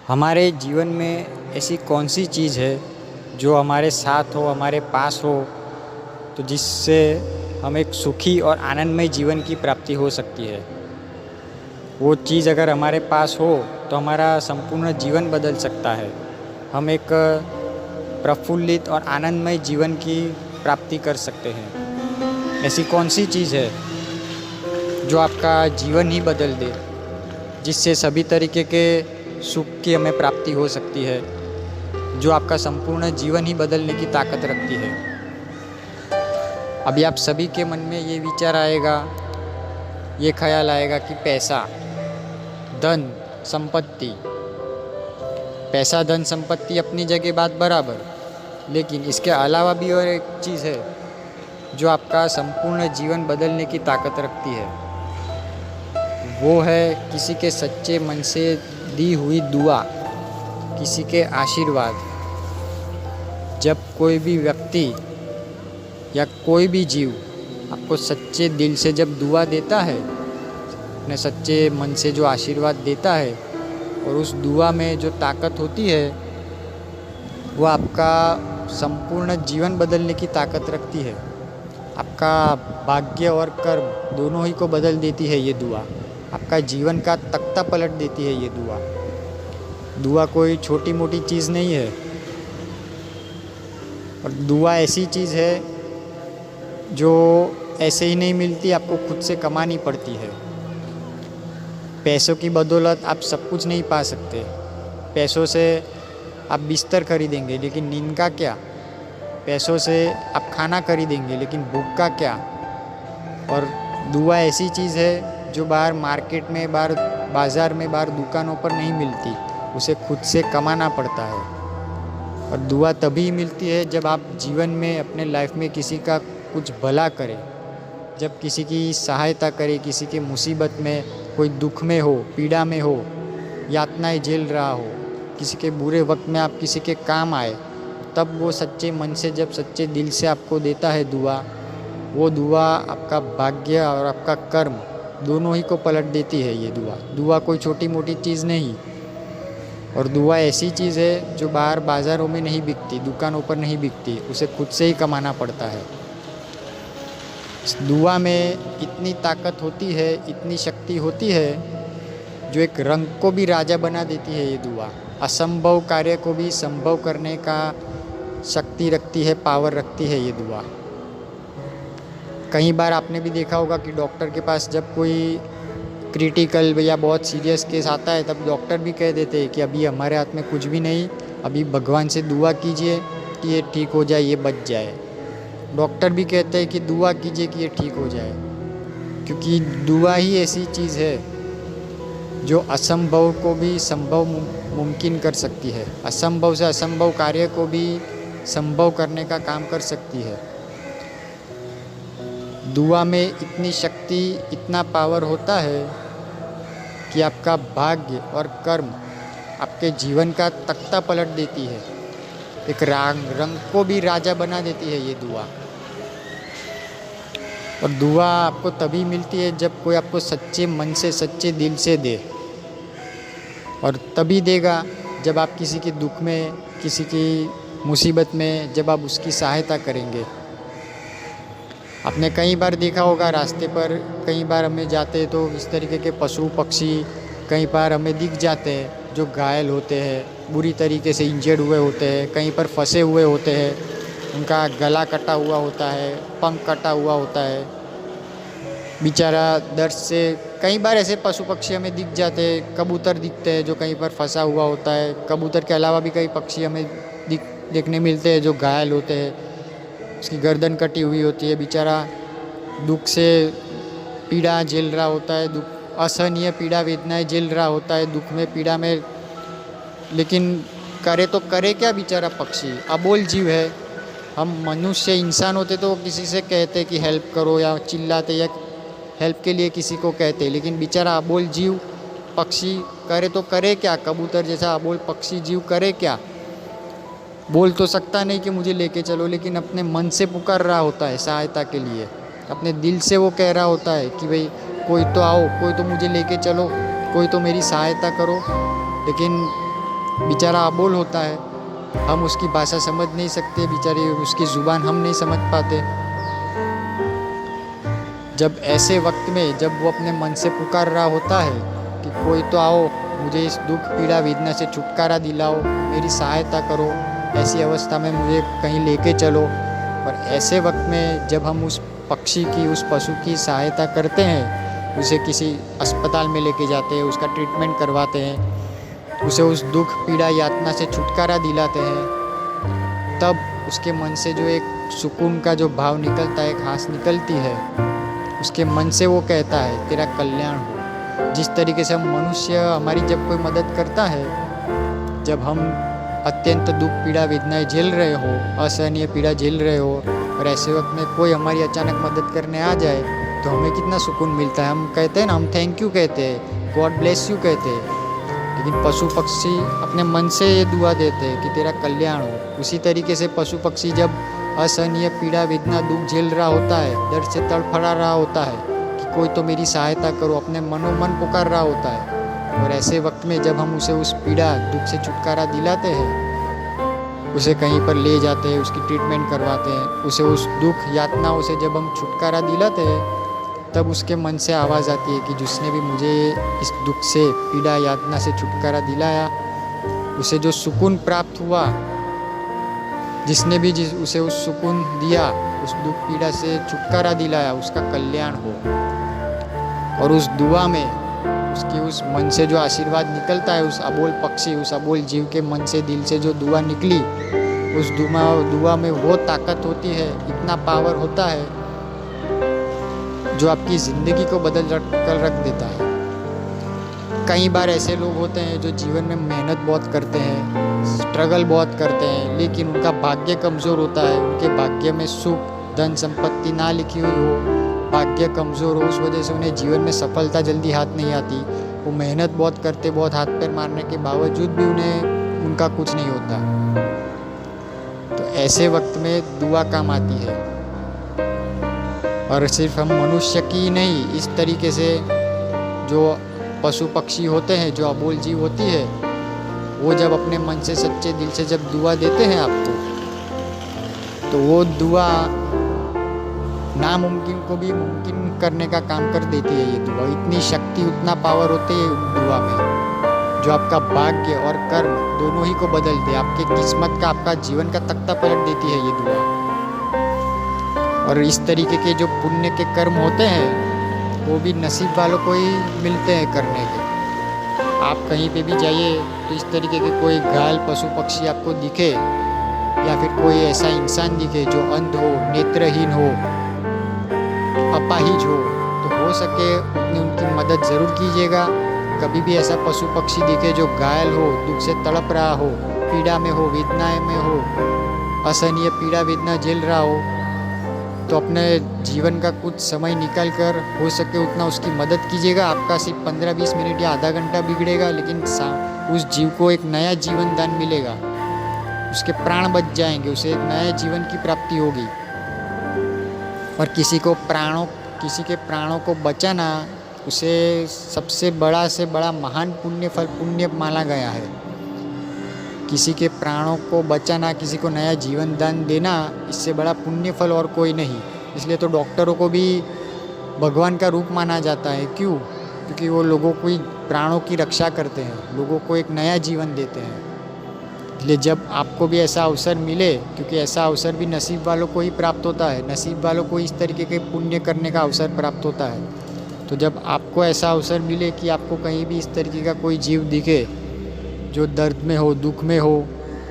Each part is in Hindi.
हमारे जीवन में ऐसी कौन सी चीज़ है जो हमारे साथ हो, हमारे पास हो, तो जिससे हम एक सुखी और आनंदमय जीवन की प्राप्ति हो सकती है। वो चीज़ अगर हमारे पास हो तो हमारा संपूर्ण जीवन बदल सकता है। हम एक प्रफुल्लित और आनंदमय जीवन की प्राप्ति कर सकते हैं। ऐसी कौन सी चीज़ है जो आपका जीवन ही बदल दे, जिससे सभी तरीके के सुख की हमें प्राप्ति हो सकती है, जो आपका संपूर्ण जीवन ही बदलने की ताकत रखती है। अभी आप सभी के मन में ये विचार आएगा, ये ख्याल आएगा कि पैसा, धन, संपत्ति। पैसा, धन, संपत्ति अपनी जगह बात बराबर, लेकिन इसके अलावा भी और एक चीज़ है जो आपका संपूर्ण जीवन बदलने की ताकत रखती है। वो है किसी के सच्चे मन से दी हुई दुआ, किसी के आशीर्वाद। जब कोई भी व्यक्ति या कोई भी जीव आपको सच्चे दिल से जब दुआ देता है, अपने सच्चे मन से जो आशीर्वाद देता है, और उस दुआ में जो ताकत होती है वो आपका संपूर्ण जीवन बदलने की ताकत रखती है। आपका भाग्य और कर्म दोनों ही को बदल देती है ये दुआ। आपका जीवन का तख्ता पलट देती है ये दुआ। दुआ कोई छोटी मोटी चीज़ नहीं है, और दुआ ऐसी चीज़ है जो ऐसे ही नहीं मिलती, आपको खुद से कमानी पड़ती है। पैसों की बदौलत आप सब कुछ नहीं पा सकते। पैसों से आप बिस्तर खरीदेंगे लेकिन नींद का क्या? पैसों से आप खाना खरीदेंगे लेकिन भूख का क्या? और दुआ ऐसी चीज़ है जो बाहर मार्केट में, बाहर बाज़ार में, बाहर दुकानों पर नहीं मिलती, उसे खुद से कमाना पड़ता है। और दुआ तभी मिलती है जब आप जीवन में, अपने लाइफ में किसी का कुछ भला करें, जब किसी की सहायता करें, किसी के मुसीबत में, कोई दुख में हो, पीड़ा में हो, यातनाएं झेल रहा हो, किसी के बुरे वक्त में आप किसी के काम आए, तब वो सच्चे मन से, जब सच्चे दिल से आपको देता है दुआ, वो दुआ आपका भाग्य और आपका कर्म दोनों ही को पलट देती है। ये दुआ कोई छोटी मोटी चीज़ नहीं, और दुआ ऐसी चीज़ है जो बाहर बाज़ारों में नहीं बिकती, दुकानों पर नहीं बिकती, उसे खुद से ही कमाना पड़ता है। इस दुआ में इतनी ताकत होती है, इतनी शक्ति होती है, जो एक रंग को भी राजा बना देती है। ये दुआ असंभव कार्य को भी संभव करने का शक्ति रखती है, पावर रखती है ये दुआ। कई बार आपने भी देखा होगा कि डॉक्टर के पास जब कोई क्रिटिकल या बहुत सीरियस केस आता है, तब डॉक्टर भी कह देते हैं कि अभी हमारे हाथ में कुछ भी नहीं, अभी भगवान से दुआ कीजिए कि ये ठीक हो जाए, ये बच जाए। डॉक्टर भी कहते हैं कि दुआ कीजिए कि ये ठीक हो जाए, क्योंकि दुआ ही ऐसी चीज़ है जो असंभव को भी संभव मुमकिन कर सकती है, असंभव से असंभव कार्य को भी संभव करने का काम कर सकती है। दुआ में इतनी शक्ति, इतना पावर होता है कि आपका भाग्य और कर्म, आपके जीवन का तख्ता पलट देती है, एक रंग को भी राजा बना देती है ये दुआ। और दुआ आपको तभी मिलती है जब कोई आपको सच्चे मन से, सच्चे दिल से दे, और तभी देगा जब आप किसी के दुख में, किसी की मुसीबत में, जब आप उसकी सहायता करेंगे। आपने कई बार देखा होगा, रास्ते पर कई बार हमें जाते हैं तो इस तरीके के पशु पक्षी कई बार हमें दिख जाते हैं जो घायल होते हैं, बुरी तरीके से इंजर्ड हुए होते हैं, कहीं पर फंसे हुए होते हैं, उनका गला कटा हुआ होता है, पंख कटा हुआ होता है, बेचारा दर्द से। कई बार ऐसे पशु पक्षी हमें दिख जाते हैं, कबूतर दिखते हैं जो कहीं पर फंसा हुआ होता है। कबूतर के अलावा भी कई पक्षी हमें देखने मिलते हैं जो घायल होते हैं, उसकी गर्दन कटी हुई होती है, बेचारा दुख से पीड़ा झेल रहा होता है, दुख, असहनीय पीड़ा वेदनाएं झेल रहा होता है, दुख में, पीड़ा में। लेकिन करे तो करे क्या बेचारा पक्षी, अबोल जीव है। हम मनुष्य इंसान होते तो किसी से कहते कि हेल्प करो, या चिल्लाते, या हेल्प के लिए किसी को कहते, लेकिन बेचारा अबोल जीव पक्षी करे तो करे क्या? कबूतर जैसा अबोल पक्षी जीव करे क्या? बोल तो सकता नहीं कि मुझे लेके चलो, लेकिन अपने मन से पुकार रहा होता है सहायता के लिए, अपने दिल से वो कह रहा होता है कि भाई कोई तो आओ, कोई तो मुझे लेके चलो, कोई तो मेरी सहायता करो। लेकिन बेचारा अबोल होता है, हम उसकी भाषा समझ नहीं सकते, बेचारी उसकी ज़ुबान हम नहीं समझ पाते। जब ऐसे वक्त में जब वो अपने मन से पुकार रहा होता है कि कोई तो आओ, मुझे इस दुख पीड़ा वेदना से छुटकारा दिलाओ, मेरी सहायता करो, ऐसी अवस्था में मुझे कहीं लेके चलो। और ऐसे वक्त में जब हम उस पक्षी की, उस पशु की सहायता करते हैं, उसे किसी अस्पताल में लेके जाते हैं, उसका ट्रीटमेंट करवाते हैं, उसे उस दुख पीड़ा यातना से छुटकारा दिलाते हैं, तब उसके मन से जो एक सुकून का जो भाव निकलता है, एक हास निकलती है, उसके मन से वो कहता है तेरा कल्याण हो। जिस तरीके से हम मनुष्य, हमारी जब कोई मदद करता है, जब हम अत्यंत दुख पीड़ा वेदनाएं झेल रहे हो, असहनीय पीड़ा झेल रहे हो, और ऐसे वक्त में कोई हमारी अचानक मदद करने आ जाए तो हमें कितना सुकून मिलता है। हम कहते हैं ना, हम थैंक यू कहते हैं, गॉड ब्लेस यू कहते हैं। लेकिन पशु पक्षी अपने मन से ये दुआ देते हैं कि तेरा कल्याण हो। उसी तरीके से पशु पक्षी जब असहनीय पीड़ा वेदना दुख झेल रहा होता है, दर्द से तड़फड़ा रहा होता है कि कोई तो मेरी सहायता करो, अपने मनोमन पुकार रहा होता है, और ऐसे वक्त में जब हम उसे उस पीड़ा दुख से छुटकारा दिलाते हैं, उसे कहीं पर ले जाते हैं, उसकी ट्रीटमेंट करवाते हैं, उसे उस दुख यातनाओं से जब हम छुटकारा दिलाते हैं, तब उसके मन से आवाज़ आती है कि जिसने भी मुझे इस दुख से पीड़ा यातना से छुटकारा दिलाया, उसे जो सुकून प्राप्त हुआ, जिसने भी उसे उस सुकून दिया, उस दुख पीड़ा से छुटकारा दिलाया, उसका कल्याण हो। और उस दुआ में उसकी उस मन से जो आशीर्वाद निकलता है, उस अबोल पक्षी, उस अबोल जीव के मन से, दिल से जो दुआ निकली, उस दुआ में वो ताकत होती है, इतना पावर होता है जो आपकी ज़िंदगी को बदल कर रख देता है। कई बार ऐसे लोग होते हैं जो जीवन में मेहनत बहुत करते हैं, स्ट्रगल बहुत करते हैं, लेकिन उनका भाग्य कमज़ोर होता है, उनके भाग्य में सुख धन संपत्ति ना लिखी हुई हो, भाग्य कमज़ोर हो, उस वजह से उन्हें जीवन में सफलता जल्दी हाथ नहीं आती। वो मेहनत बहुत करते, बहुत हाथ पैर मारने के बावजूद भी उन्हें उनका कुछ नहीं होता। तो ऐसे वक्त में दुआ काम आती है। और सिर्फ हम मनुष्य की नहीं, इस तरीके से जो पशु पक्षी होते हैं, जो अबोल जीव होती है, वो जब अपने मन से सच्चे दिल से जब दुआ देते हैं आपको, तो वो दुआ नामुमकिन को भी मुमकिन करने का काम कर देती है। ये दुआ इतनी शक्ति, उतना पावर होती है दुआ में, जो आपका भाग्य और कर्म दोनों ही को बदल दे, आपके किस्मत का, आपका जीवन का तख्ता पलट देती है ये दुआ। और इस तरीके के जो पुण्य के कर्म होते हैं, वो भी नसीब वालों को ही मिलते हैं करने के। आप कहीं पे भी जाइए तो इस तरीके के कोई घायल पशु पक्षी आपको दिखे, या फिर कोई ऐसा इंसान दिखे जो अंध हो, नेत्रहीन हो, अपाहिज हो सके उतनी उनकी मदद ज़रूर कीजिएगा। कभी भी ऐसा पशु पक्षी दिखे जो घायल हो, दुख से तड़प रहा हो, पीड़ा में हो, वेदनाएं में हो, असहनीय पीड़ा वेदना झेल रहा हो, तो अपने जीवन का कुछ समय निकाल कर हो सके उतना उसकी मदद कीजिएगा। आपका सिर्फ 15-20 मिनट या आधा घंटा बिगड़ेगा, लेकिन उस जीव को एक नया जीवन दान मिलेगा, उसके प्राण बच जाएंगे, उसे एक नए जीवन की प्राप्ति होगी। और किसी के प्राणों को बचाना, उसे सबसे बड़ा से बड़ा महान पुण्य माना गया है। किसी के प्राणों को बचाना, किसी को नया जीवन दान देना, इससे बड़ा पुण्य फल और कोई नहीं। इसलिए तो डॉक्टरों को भी भगवान का रूप माना जाता है। क्यों? क्योंकि वो लोगों की प्राणों की रक्षा करते हैं, लोगों को एक नया जीवन देते हैं। इसलिए जब आपको भी ऐसा अवसर मिले, क्योंकि ऐसा अवसर भी नसीब वालों को ही प्राप्त होता है, नसीब वालों को इस तरीके के पुण्य करने का अवसर प्राप्त होता है, तो जब आपको ऐसा अवसर मिले कि आपको कहीं भी इस तरीके का कोई जीव दिखे जो दर्द में हो, दुख में हो,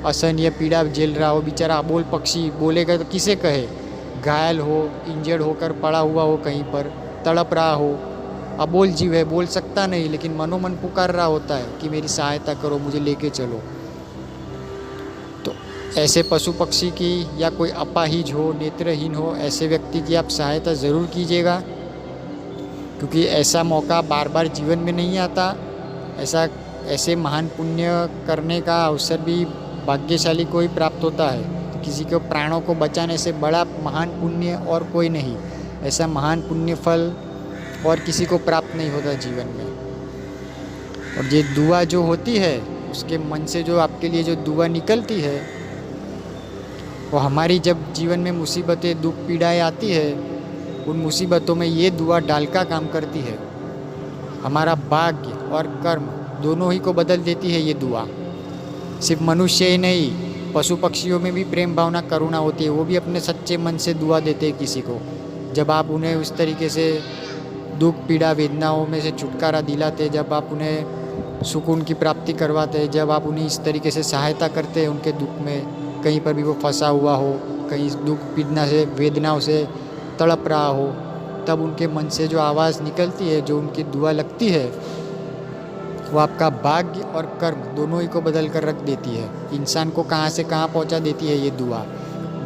असहनीय पीड़ा झेल रहा हो, बेचारा अबोल पक्षी, बोलेगा तो किसे कहे, घायल हो, इंजर्ड होकर पड़ा हुआ हो, कहीं पर तड़प रहा हो, अबोल जीव है, बोल सकता नहीं, लेकिन मनोमन पुकार रहा होता है कि मेरी सहायता करो, मुझे लेके चलो। तो ऐसे पशु पक्षी की, या कोई अपाहिज हो, नेत्रहीन हो, ऐसे व्यक्ति की आप सहायता ज़रूर कीजिएगा, क्योंकि ऐसा मौका बार बार जीवन में नहीं आता। ऐसे महान पुण्य करने का अवसर भी भाग्यशाली को ही प्राप्त होता है। तो किसी को प्राणों को बचाने से बड़ा महान पुण्य और कोई नहीं। ऐसा महान पुण्य फल और किसी को प्राप्त नहीं होता जीवन में। और ये दुआ जो होती है, उसके मन से जो आपके लिए जो दुआ निकलती है, वो हमारी जब जीवन में मुसीबतें, दुख, पीड़ाएँ आती है, उन मुसीबतों में ये दुआ ढाल का काम करती है। हमारा भाग्य और कर्म दोनों ही को बदल देती है ये दुआ। सिर्फ मनुष्य ही नहीं, पशु पक्षियों में भी प्रेम भावना, करुणा होती है। वो भी अपने सच्चे मन से दुआ देते हैं किसी को। जब आप उन्हें उस तरीके से दुख, पीड़ा, वेदनाओं में से छुटकारा दिलाते, जब आप उन्हें सुकून की प्राप्ति करवाते हैं, जब आप उन्हें इस तरीके से सहायता करते हैं उनके दुख में, कहीं पर भी वो फंसा हुआ हो, कहीं दुख, पीड़ना से, वेदनाओं से तड़प रहा हो, तब उनके मन से जो आवाज़ निकलती है, जो उनकी दुआ लगती है, वो आपका भाग्य और कर्म दोनों ही को बदल कर रख देती है। इंसान को कहाँ से कहाँ पहुँचा देती है ये दुआ।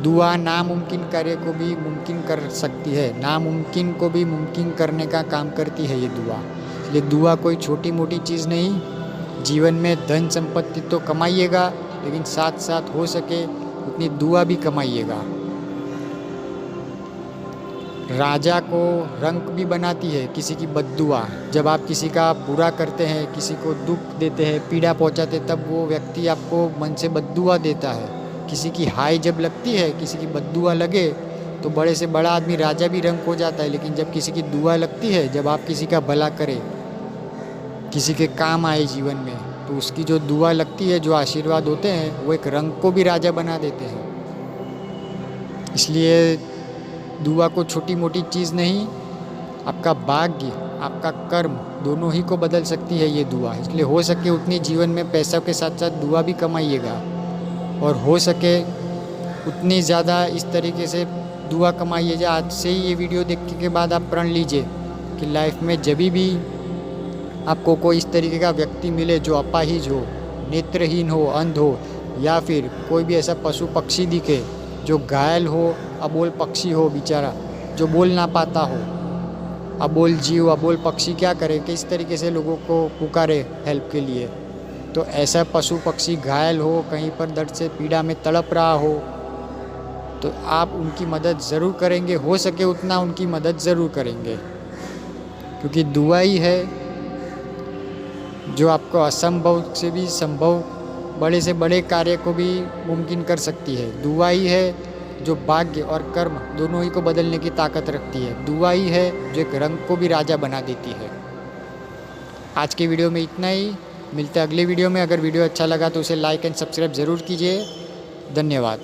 दुआ नामुमकिन कार्य को भी मुमकिन कर सकती है, नामुमकिन को भी मुमकिन करने का काम करती है ये दुआ। इसलिए दुआ कोई छोटी मोटी चीज़ नहीं। जीवन में धन संपत्ति तो कमाइएगा, लेकिन साथ साथ हो सके उतनी दुआ भी कमाइएगा। राजा को रंक भी बनाती है किसी की बद्दुआ। जब आप किसी का बुरा करते हैं, किसी को दुख देते हैं, पीड़ा पहुंचाते हैं, तब वो व्यक्ति आपको मन से बद्दुआ देता है। किसी की हाय जब लगती है, किसी की बद्दुआ लगे, तो बड़े से बड़ा आदमी राजा भी रंक हो जाता है। लेकिन जब किसी की दुआ लगती है, जब आप किसी का भला करें, किसी के काम आए जीवन में, तो उसकी जो दुआ लगती है, जो आशीर्वाद होते हैं, वो एक रंक को भी राजा बना देते हैं। इसलिए दुआ को छोटी मोटी चीज़ नहीं, आपका भाग्य, आपका कर्म दोनों ही को बदल सकती है ये दुआ। इसलिए हो सके उतनी जीवन में पैसों के साथ साथ दुआ भी कमाइएगा, और हो सके उतनी ज़्यादा इस तरीके से दुआ कमाइए। आज से ही ये वीडियो देखने के बाद आप प्रण लीजिए कि लाइफ में जब भी आपको कोई इस तरीके का व्यक्ति मिले जो अपाहिज हो, नेत्रहीन हो, अंध हो, या फिर कोई भी ऐसा पशु पक्षी दिखे जो घायल हो, अबोल पक्षी हो बेचारा, जो बोल ना पाता हो, अबोल जीव, अबोल पक्षी क्या करे, किस तरीके से लोगों को पुकारे हेल्प के लिए। तो ऐसा पशु पक्षी घायल हो, कहीं पर दर्द से पीड़ा में तड़प रहा हो, तो आप उनकी मदद ज़रूर करेंगे। हो सके उतना उनकी मदद ज़रूर करेंगे, क्योंकि दुआ ही है जो आपको असंभव से भी संभव, बड़े से बड़े कार्य को भी मुमकिन कर सकती है। दुआ ही है जो भाग्य और कर्म दोनों ही को बदलने की ताकत रखती है। दुआ ही है जो एक रंग को भी राजा बना देती है। आज की वीडियो में इतना ही, मिलते हैं अगले वीडियो में। अगर वीडियो अच्छा लगा तो उसे लाइक एंड सब्सक्राइब ज़रूर कीजिए। धन्यवाद।